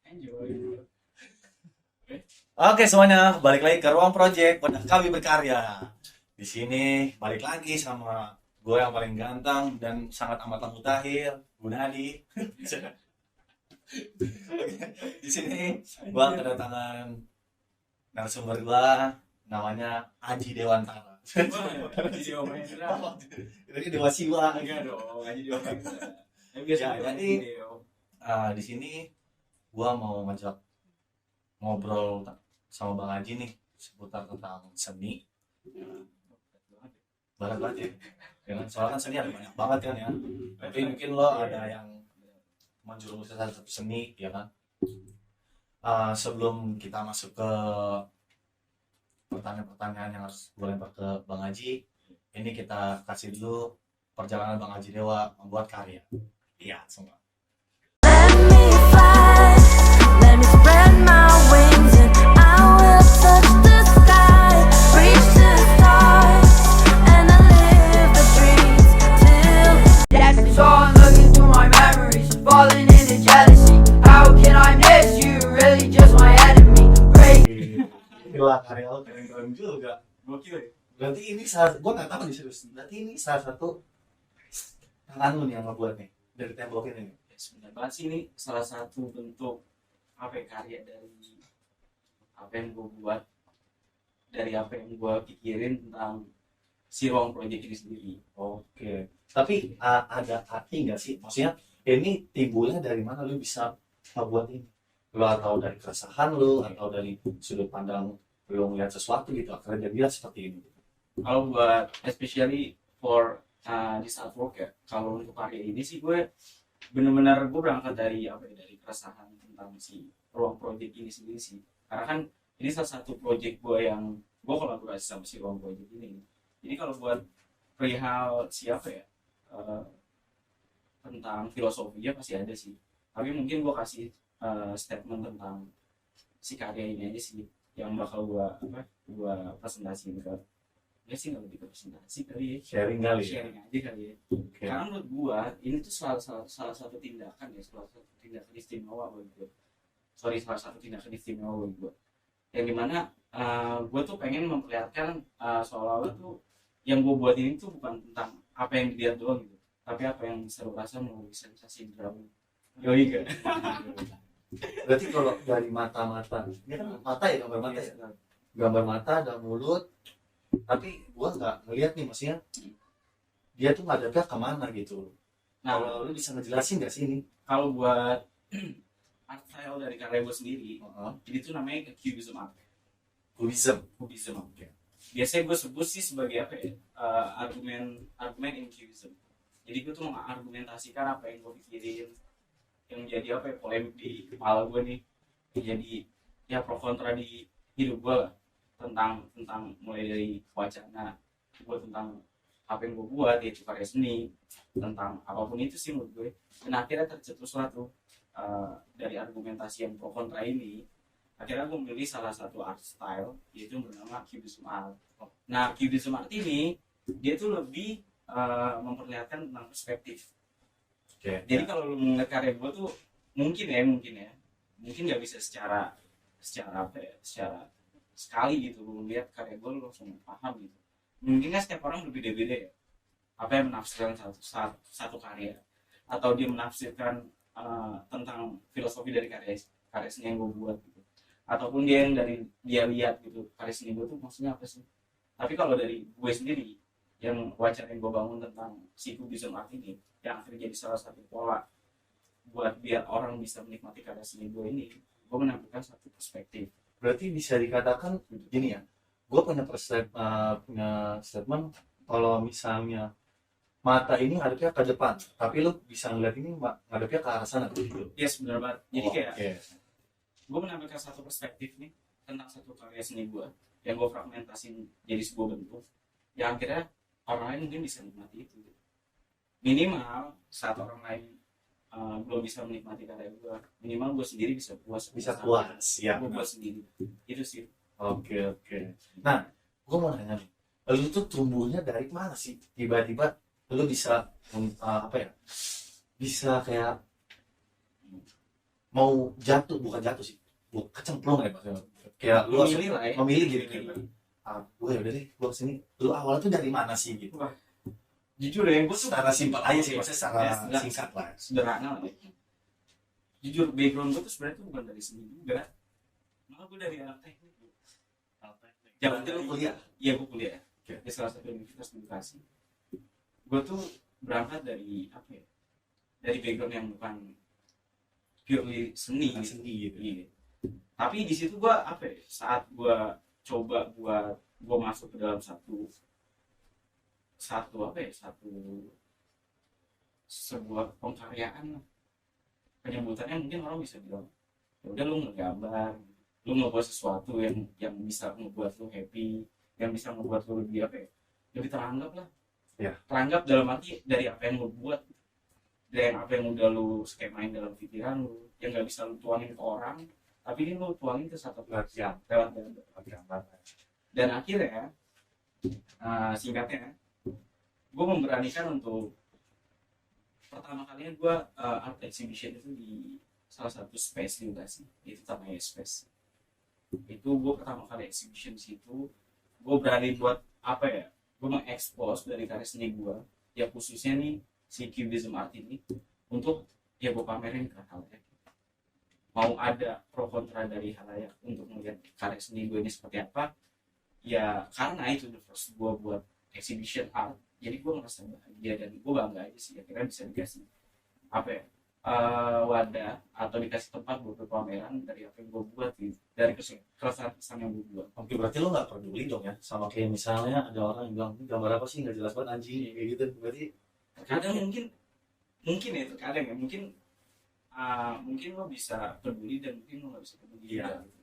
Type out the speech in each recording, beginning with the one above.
Enjoy. Oke semuanya, balik lagi ke Ruang Project. Pada kami berkarya. Di sini balik lagi sama gue yang paling ganteng dan sangat amat mutakhir, Gunadi. Di sini gue kedatangan narasumber gue, namanya Aji Dewantara. Jadi Omendra. Ini Dewa Siwa. Enggak dong, aja dia. Ya, jadi di sini gue mau ngajak ngobrol sama Bang Aji nih seputar tentang seni. Banget banget ya. Ya kan? Soalnya kan seni ada banyak banget kan ya. Tapi mungkin lo ada yang menjurumuskan satu seni ya kan. Sebelum kita masuk ke pertanyaan-pertanyaan yang harus gue lempar ke Bang Aji, ini kita kasih dulu perjalanan Bang Aji Dewa membuat karya. Iya semua. Let me fly, let me spread my wings and I will touch the sky, reach the stars, and I live the dreams till Yes, it's all looking through my memories, falling into jealousy. How can I miss you? Really just my enemy. Break. Gila karya lo keren-keren juga. Gokil ya. Berarti ini salah, gue nggak tahu nih serius. Berarti ini salah satu tangan lu nih yang ngebuat nih dari tembok ini. Ya, sebenarnya banget sih ini salah satu bentuk apa ya, karya dari apa yang gue buat, dari apa yang gue pikirin tentang si Ruang Project ini sendiri. Oke. Tapi ada arti nggak sih? Maksudnya ini timbulnya dari mana lu bisa ngebuat ini? Lu atau dari keresahan lu atau dari sudut pandang lu ngeliat sesuatu gitu akhirnya jadilah seperti ini. Kalau buat especially for this artwork ya, kalau untuk karya ini sih gue bener-bener gue berangkat dari apa ya, dari keresahan tentang si Ruang Project ini sendiri sih. Karena kan ini salah satu project gue yang gue kolaborasi sama si Ruang Project ini. Jadi kalau buat perihal siapa ya, tentang filosofinya pasti ada sih. Tapi mungkin gue kasih statement tentang si karya ini aja sih yang bakal gue presentasiin ke, ya sih nggak lebih ke presentasi kali ya, Sharing kali ya. sharing aja kali ya. Oke. Karena menurut gue ini tuh salah satu tindakan ya, salah satu tindakan istimewa buat gue. Salah satu tindakan istimewa buat gue. Yang dimana gue tuh pengen memperlihatkan seolah-olah tuh yang gue buat ini tuh bukan tentang apa yang dilihat doang gitu, tapi apa yang bisa lo rasa melalui sensasi indera. Yoi kan? Berarti kalau dari mata-mata, ini kan mata ya, gambar mata ya. Gambar mata ada mulut, tapi gua nggak ngelihat nih, maksudnya dia tuh ngadepnya kemana gitu. Nah, Kalau lu bisa ngejelasin nggak sih ini? kalau buat art style dari karya gue sendiri, ini tuh namanya cubism art. Kubism. Cubism. Biasanya gue sebut sih sebagai apa ya? Argumen in cubism. Jadi gue tuh mengargumentasikan apa yang gue pikirin, yang menjadi apa ya, polemik di kepala gue nih, yang jadi ya pro kontra di hidup gue lah, tentang mulai dari wacana gue tentang apa yang gue buat, yaitu karya seni, tentang apapun itu sih menurut gue. Dan akhirnya tercetuslah tuh dari argumentasi yang pro kontra ini, akhirnya gue memilih salah satu art style, yaitu bernama cubism art. Nah, cubism art ini dia tuh lebih memperlihatkan tentang perspektif. Oke. Jadi kalau lu ngeliat karya gue tuh mungkin nggak bisa secara apa ya, secara sekali gitu lu lihat karya gue lu langsung paham gitu. Mungkin kan setiap orang berbeda-beda ya, apa yang menafsirkan satu karya, atau dia menafsirkan tentang filosofi dari karya seni yang gue buat gitu, ataupun dia yang dari dia lihat gitu karya seni gue tuh maksudnya apa sih. Tapi kalau dari gue sendiri, yang wacana yang gue bangun tentang si cubism art ini, yang akhirnya jadi salah satu pola buat biar orang bisa menikmati karya seni gue ini, gue menampilkan satu perspektif. Berarti bisa dikatakan gini ya, gue punya statement kalau misalnya mata ini ngadepnya ke depan, tapi lu bisa ngeliat ini ngadepnya ke arah sana gitu. Yes, benar banget. Jadi kayak Oke. gue menampilkan satu perspektif nih tentang satu karya seni gue yang gue fragmentasin jadi sebuah bentuk yang akhirnya orang lain mungkin bisa menikmati itu. Minimal saat orang lain belum bisa menikmati karya gue, minimal gue sendiri bisa puas. Ya. Gue buat sendiri. Itu sih. Oke. Nah, gue mau nanya nih, lu tuh tumbuhnya dari mana sih? Tiba-tiba lu bisa apa ya? Bisa kayak mau jatuh, bukan jatuh sih, kecemplung ya maksudnya, kayak lu harus Memilih lah ya. memilih gitu kayak gue ya udah deh gue kesini. Lu awalnya tuh dari mana sih gitu? Jujur ya, gue tuh Secara simpel aja sih, maksudnya secara Ya, singkat lah. sederhana lah ya. Jujur background gue tuh sebenarnya tuh bukan dari seni juga, malah gue dari anak teknik. Jangan Berarti lu kuliah? Iya, gue kuliah Oke. di salah satu universitas di Bekasi. Gue tuh berangkat dari apa ya, dari background yang bukan purely seni Bukan gitu. seni gitu. Iya. Tapi di situ gue apa ya, saat gue coba buat gue masuk ke dalam satu apa ya, sebuah pengkaryaan lah. Penyebutannya mungkin orang bisa bilang ya udah lu ngegambar, lu ngebuat sesuatu yang bisa ngebuat lu happy, yang bisa ngebuat lu lebih apa ya, lebih teranggap lah. Ya. Teranggap dalam arti dari apa yang lu buat, dari apa yang udah lu skemain dalam pikiran lu, yang nggak bisa lu tuangin ke orang, tapi ini lu tuangin ke satu Latihan. lewat gambar. Dan akhirnya singkatnya gue memberanikan untuk pertama kalinya gue art exhibition itu di salah satu space di Bekasi, itu namanya Space. Itu gue pertama kali exhibition di situ. Gue berani buat apa ya, gue mengekspos dari karya seni gue ya, khususnya nih si cubism art ini, untuk ya gue pamerin ke halayak. Mau ada pro kontra dari halayak untuk melihat karya seni gue ini seperti apa ya, karena itu the first gue buat exhibition art, jadi gue ngerasa bahagia dan gue bangga aja sih akhirnya bisa dikasih apa ya, wadah atau dikasih tempat buat pameran dari apa yang gue buat gitu, dari kesan yang gue buat. Oke, berarti lo nggak peduli dong ya sama kayak misalnya ada orang yang bilang ini gambar apa sih nggak jelas banget anjing kayak gitu. Berarti Kadang mungkin ya, terkadang ya mungkin lo bisa peduli dan mungkin lo nggak bisa peduli Iya. juga gitu.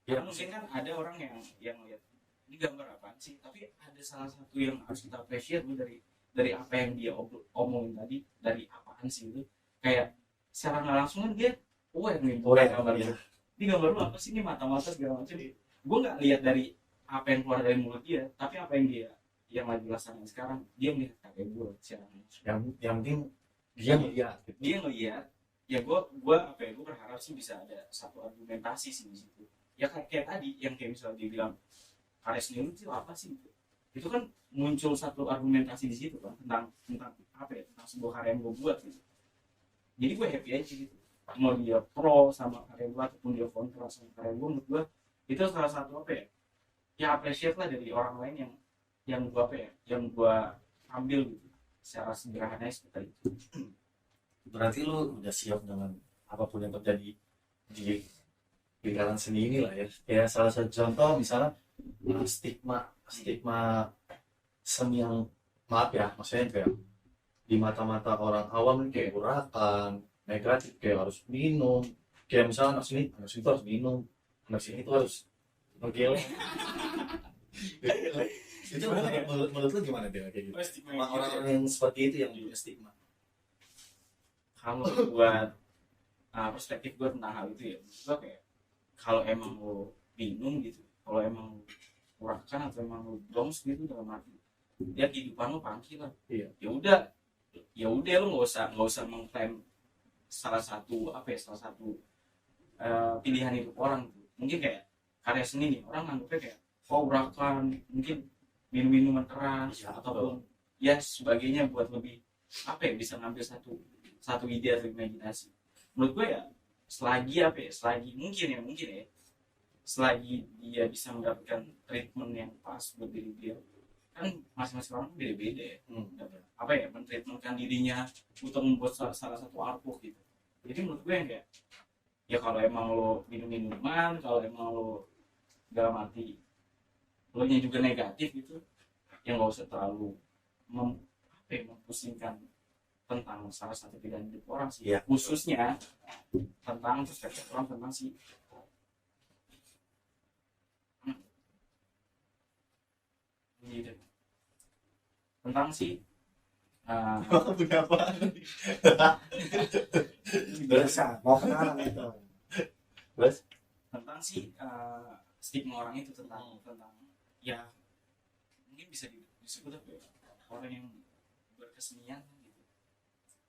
ya, Karena mungkin kan ada orang yang lihat ini gambar apaan sih, tapi ada salah satu yang harus kita appreciate lo dari apa yang dia omongin tadi, dari apaan sih itu, kayak secara nggak langsung kan dia aware nih Aware, gambar iya. ini gambar lo apa sih, ini mata-mata segala macam. Gue nggak lihat dari apa yang keluar dari mulut dia, tapi apa yang yang lagi laksanain sekarang, dia melihat karya gue secara langsung. yang penting dia ngeliat gitu. Dia ngelihat ya, gue apa ya, gue berharap sih bisa ada satu argumentasi sih di situ ya, kayak tadi yang kayak misalnya dia bilang karya seni itu apa sih, itu kan muncul satu argumentasi di situ kan, tentang apa ya, tentang sebuah karya yang gue buat gitu. Jadi gue happy aja gitu, mau dia pro sama karya gue ataupun dia kontra sama karya gue, menurut gue itu salah satu apa ya, ya appreciate lah dari orang lain yang gue apa ya, yang gue ambil gitu secara sederhana seperti itu. Berarti lu udah siap dengan apapun yang terjadi di lingkaran seni ini lah ya. Kayak salah satu contoh misalnya stigma seni yang, maaf ya, maksudnya kayak di mata-mata orang awam kayak urakan negatif, kayak harus minum, kayak misalnya anak sini itu harus minum, anak sini itu harus ngegel. Itu menurut lu gimana dia kayak gitu? Orang-orang yang seperti itu yang punya stigma. Kalau buat perspektif gue tentang hal itu ya, gue kayak kalau emang lo bingung gitu, kalau emang urakan atau emang lo brongs gitu dalam arti ya kehidupan lo pangki lah. Iya. Ya udah lo nggak usah mengklaim salah satu pilihan hidup orang gitu. Mungkin kayak karya seni nih, orang nganggapnya kayak urakan, mungkin minum-minuman keras ataupun ya sebagainya buat lebih apa ya, bisa ngambil satu ide atau imajinasi. Menurut gue ya selagi mungkin ya selagi dia bisa mendapatkan treatment yang pas buat diri dia, kan masing-masing orang beda-beda ya, apa ya, mentreatmentkan dirinya untuk membuat salah satu artwork gitu. Jadi menurut gue yang kayak ya kalau emang lo minum-minuman, kalau emang lo dalam arti lo nya juga negatif gitu, yang nggak usah terlalu mempusingkan tentang salah satu pilihan hidup orang sih. Iya. Khususnya tentang perspektif orang tentang si tentang si Punya apa? Biasa, mau kenalan itu. Terus? tentang si stigma orang itu, tentang ya mungkin bisa disebut apa ya, orang yang berkesenian gitu.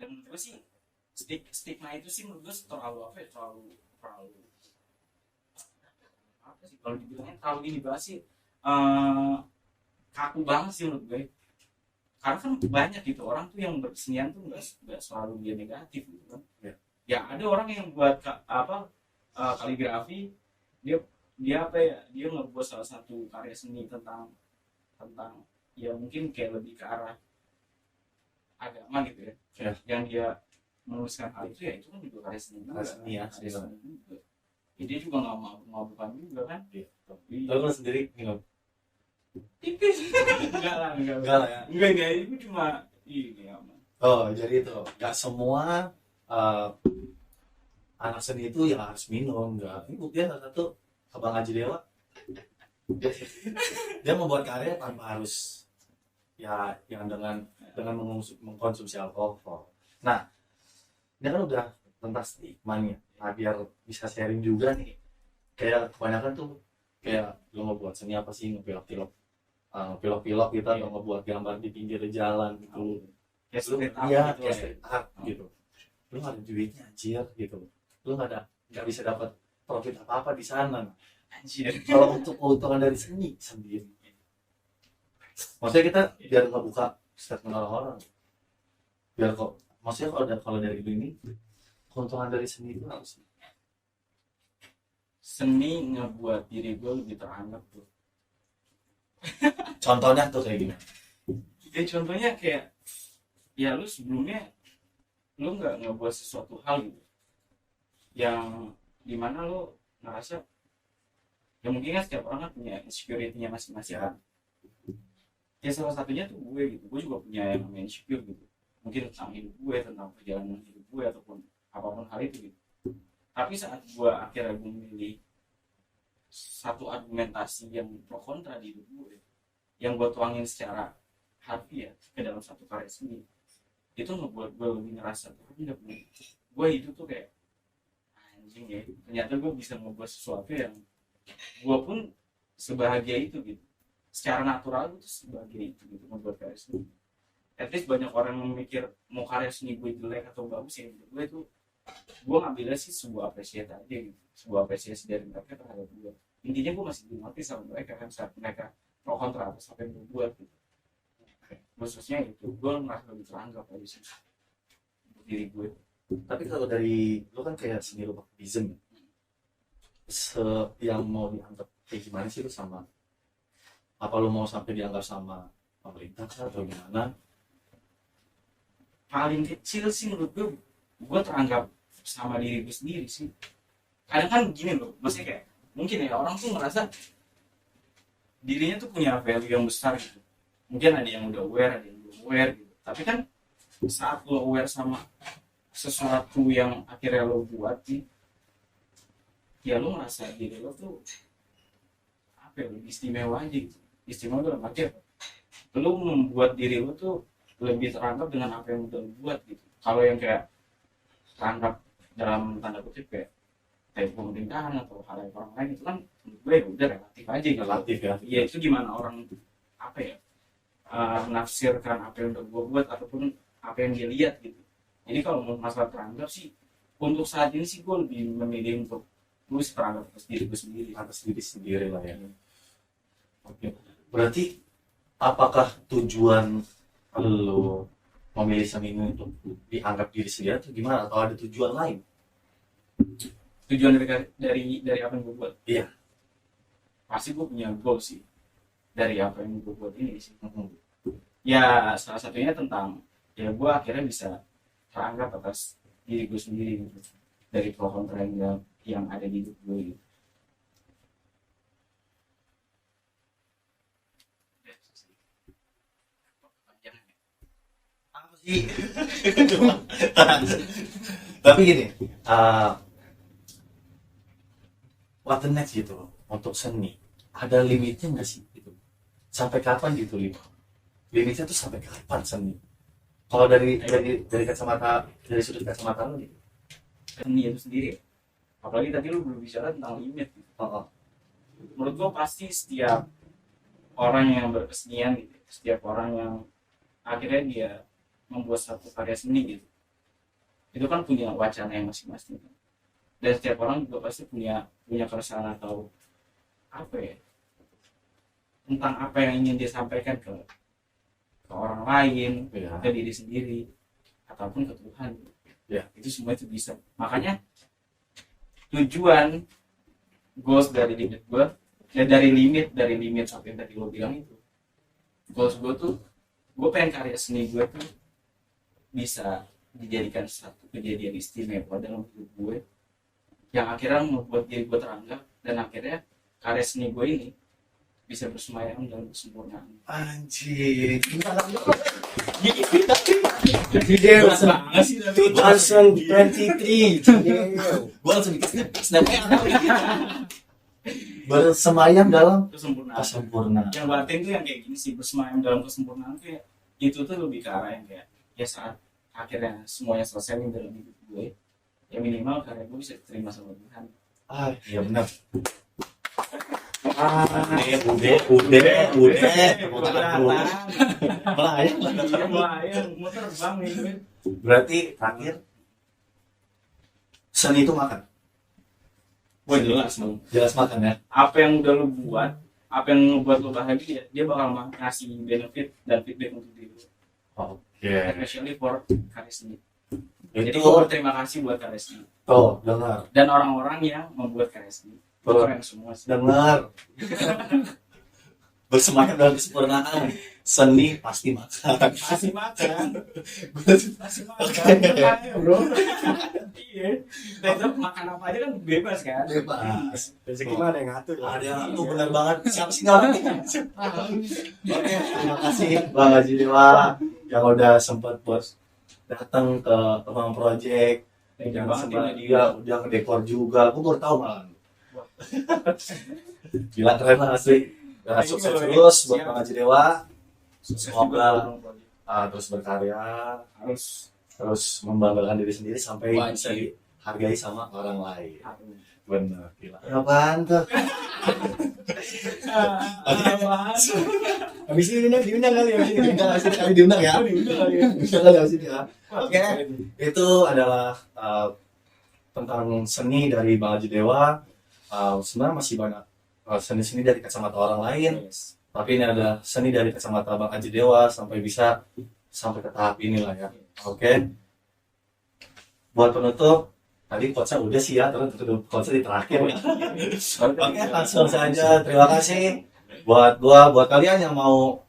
Dan menurut gue sih stigma itu sih menurut gue terlalu apa ya, terlalu apa sih kalau dibilangnya terlalu ini banget sih, kaku banget sih menurut gue. Karena kan banyak gitu orang tuh yang berkesenian tuh nggak selalu dia negatif gitu kan. Ya ada orang yang buat kaligrafi, dia dia apa ya, dia ngebuat salah satu karya seni tentang ya mungkin kayak lebih ke arah agama gitu ya. Yang dia menuliskan hal itu, ya itu kan juga karya seni juga. Karya seni juga. Ya, dia juga nggak mabuk-mabukan juga kan. Tapi Lalu lo sendiri minum? tipis. enggak lah ya. Enggak, itu cuma ini aman. Oh, jadi itu nggak semua anak seni itu yang harus minum, nggak. Ini buktinya salah satu Abang Haji Dewa, dia membuat karya tanpa harus ya yang dengan mengkonsumsi alkohol. Nah, ini kan udah tentang stigma-nya. Nah, biar bisa sharing juga nih, kayak kebanyakan tuh kayak lo ngebuat seni apa sih, ngepilok-pilok gitu, atau ngebuat gambar di pinggir jalan gitu. Ya street art Iya, gitu kayak ya. street art gitu. Lu nggak ada duitnya anjir gitu. Lu nggak bisa dapat profit apa-apa di sana. Anjir. Kalau untuk keuntungan dari seni sendiri, maksudnya kita biar ngebuka statement orang-orang, biar kok, maksudnya kalau dari ini keuntungan dari seni itu apa sih? Seni ngebuat diri gue lebih teranggap tuh. Contohnya tuh kayak gini. Ya contohnya kayak, ya lu sebelumnya lu nggak ngebuat sesuatu hal gitu yang dimana lu ngerasa, ya mungkin kan setiap orang kan punya insecurity-nya masing-masing kan. Ya salah satunya tuh gue gitu, gue juga punya yang namanya insecure gitu, mungkin tentang hidup gue, tentang perjalanan hidup gue, ataupun apapun hal itu gitu. Tapi saat gue akhirnya gue memilih satu argumentasi yang pro kontra di hidup gue, yang gue tuangin secara harfiah ke dalam satu karya seni, itu ngebuat gue lebih ngerasa tuh gue itu tuh kayak anjing ya, ternyata gue bisa ngebuat sesuatu yang gue pun sebahagia itu gitu, secara natural gue tuh sebahagia itu gitu membuat karya seni. At least banyak orang yang mikir mau karya seni gue jelek atau bagus, ya gue itu gue ngambilnya sih sebuah apresiasi aja gitu, sebuah apresiasi dari mereka terhadap gue. Intinya gue masih dimengerti sama mereka kan saat mereka pro kontra atas apa yang gue buat gitu. Khususnya itu gue merasa lebih teranggap aja sih untuk diri gue. Tapi kalau dari lu kan kayak seni rupa aktivism, yang mau dianggap kayak gimana sih lu sama? Apa lu mau sampai dianggap sama pemerintah atau gimana? Paling kecil sih menurut gue teranggap sama diri gue sendiri sih. Kadang kan gini loh, maksudnya kayak mungkin ya orang tuh ngerasa dirinya tuh punya value yang besar gitu. Mungkin ada yang udah aware, ada yang belum aware gitu. Tapi kan saat lo aware sama sesuatu yang akhirnya lo buat sih, ya lo ngerasa diri lo tuh apa ya, lebih istimewa aja gitu. Istimewa dalam arti apa? Lo membuat diri lo tuh lebih teranggap dengan apa yang udah lo buat gitu. Kalau yang kayak teranggap dalam tanda kutip kayak pemerintahan atau hal yang orang lain, itu kan menurut gue ya udah relatif aja gitu. Relatif ya. Iya, itu gimana orang apa ya, nafsirkan apa yang udah gue buat ataupun apa yang dia lihat gitu. Jadi kalau masalah teranggap sih, untuk saat ini sih gue lebih memilih untuk gue teranggap atas diri gue sendiri. Atas diri sendiri lah ya. Oke. Berarti apakah tujuan lo memilih seni ini untuk dianggap diri sendiri atau gimana, atau ada tujuan lain? Tujuan dari apa yang gue buat? Iya. Pasti gue punya goal sih dari apa yang gue buat ini sih. Ya salah satunya tentang ya gue akhirnya bisa teranggap atas diri gue sendiri gitu, dari pro kontra yang ada di hidup gue gitu. Apa sih? Tapi gini, what the next gitu untuk seni, ada limitnya nggak sih gitu? Sampai kapan gitu limitnya tuh sampai kapan seni? Kalau dari kacamata, dari sudut kacamata lo gitu. Seni itu sendiri ya? Apalagi tadi lu belum bicara tentang limit gitu. Menurut gue pasti setiap orang yang berkesenian gitu, setiap orang yang akhirnya dia membuat satu karya seni gitu, itu kan punya wacana yang masing-masing. Dan setiap orang juga pasti punya keresahan atau apa ya, tentang apa yang ingin dia sampaikan ke orang lain, Ya. ke diri sendiri, ataupun ke Tuhan. Ya. Itu semua itu bisa. Makanya tujuan goals dari limit gue, ya dari limit sampai yang tadi lo bilang itu, goals gue tuh, gue pengen karya seni gue tuh bisa dijadikan satu kejadian istimewa dalam hidup gue, yang akhirnya membuat diri gue teranggap, dan akhirnya karya seni gue ini bisa bersemayam dalam kesempurnaan. Anjir. Video banget sih tapi 2023. Gua langsung bikin snapnya bersemayam dalam kesempurnaan. kesempurnaan. Yang batin tuh yang kayak gini sih, bersemayam dalam kesempurnaan tuh ya, itu tuh lebih ke arah yang kayak ya saat akhirnya semuanya selesai nih dalam hidup gue, ya minimal karya gue bisa diterima sama Tuhan. Ah, iya benar. Udah. Melayang, mau terbang nih gue. Berarti terakhir seni itu makan. Wah jelas dong. Jelas makan ya. Apa yang udah lo buat, apa yang ngebuat lo bahagia, dia bakal ngasih benefit dan feedback untuk diri lo. Oke. Especially for karya seni. Jadi Itu gue berterima kasih buat karya seni tuh dengar. dan orang-orang yang membuat karya seni. Itu Tuh. keren semua sih. Dengar. Bersemangat dalam kesempurnaan. Seni pasti makan. Masih makan. Masih makan. Oke. Makanya, bro. Iya. Nah, itu makan apa aja kan bebas kan? Bebas. Rezeki mah ada yang ngatur. Ada yang tuh benar banget. Siapa sih orang ini? Oke, terima kasih Bang Haji Dewa yang udah sempat buat datang ke Ruang Project. Thank you Yang banget sempat ya, dia udah ngedekor juga. Aku baru tahu malah. Gila keren lah asli. Ya, Thank you, sukses Bang. terus buat Siap. Bang Haji Dewa. Sukses Semoga juga. terus berkarya, Harus terus membanggakan diri sendiri sampai Wajib. bisa dihargai sama orang lain. harus. Bener, gila. Apaan tuh? Apaan? Habis ini diundang kali ya. Diundang sini kali diundang ya. Diundang kali ya. Diundang kali sini ya. Oke. Itu adalah tentang seni dari Bang Haji Dewa. Sebenarnya masih banyak seni-seni dari kacamata orang lain, Yes. tapi ini ada seni dari kacamata Bang Haji Dewa sampai bisa sampai ke tahap inilah ya. Oke. Buat penutup, tadi quotesnya udah sih ya, terus tutup quotesnya di terakhir ya. Oke, langsung saja. Terima kasih buat kalian yang mau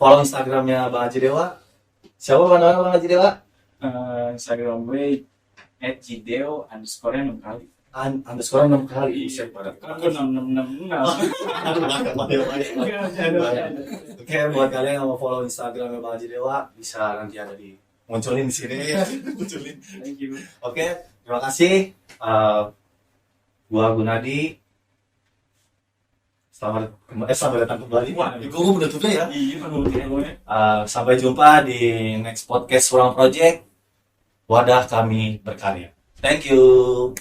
follow Instagramnya Bang Haji Dewa. Siapa Bang Haji Dewa? Instagram gue @jideo_6 kali. Underscore 6 kali. Buset, pada. Kan gue 666. Aduh, banyak. Oke, buat kalian yang mau follow Instagramnya Bang Haji Dewa, bisa nanti ada munculin di sini. Munculin. Thank you. Oke, terima kasih. Gua Gunadi. Selamat datang kembali. Wah, Gue menutupnya ya. Iya, penutupnya gue. Sampai jumpa di next podcast Ruang Project. Wadah kami berkarya. Thank you.